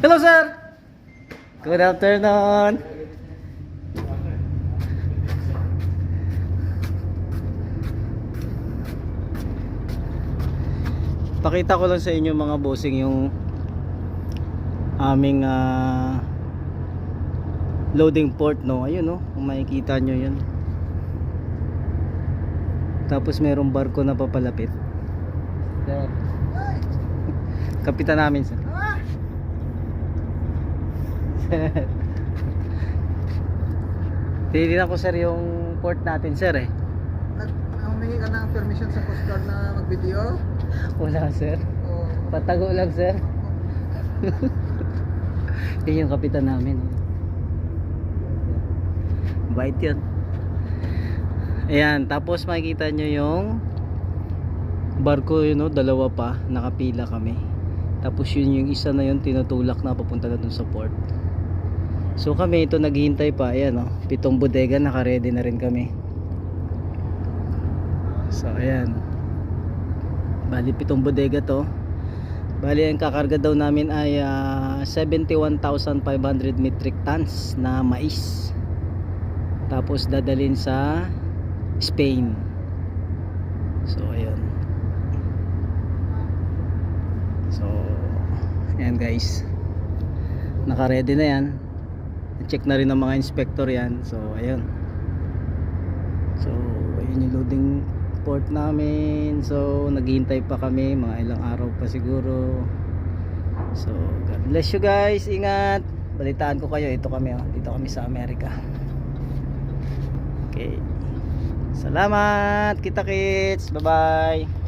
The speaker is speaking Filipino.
Hello, sir. Good afternoon. Pakita ko lang sa inyo mga bossing yung aming loading port, no. Ayun, no, kung makikita nyo yun. Tapos merong barko na papalapit. Sir. Kapitan namin, sir. Tinitingnan ko, sir, yung port natin, sir, eh. Humingi ka ng permission sa Coast Guard na mag-video? Wala, sir. O Patago lang, sir. Yun yung kapitan namin. Bait yun. Ayan, tapos makikita nyo yung barko yun, no? Dalawa pa, nakapila kami. Tapos yun yung isa na yun, tinutulak na papunta na dun sa port. So kami ito naghihintay pa. Ayan, no? 7 bodega, naka-ready na rin kami. So ayan, bali 7 bodega to. Bali ang kakarga daw namin ay 71,500 metric tons na mais. Tapos dadalhin sa Spain. So ayun. So ayan guys, naka-ready na yan. Check na rin ng mga inspector yan. So ayun. So ayun yung loading port namin. So naghihintay pa kami, mga ilang araw pa siguro. So God bless you guys, ingat. Balitaan ko kayo, ito kami, dito kami sa Amerika. Okay, salamat, kita kits, bye bye.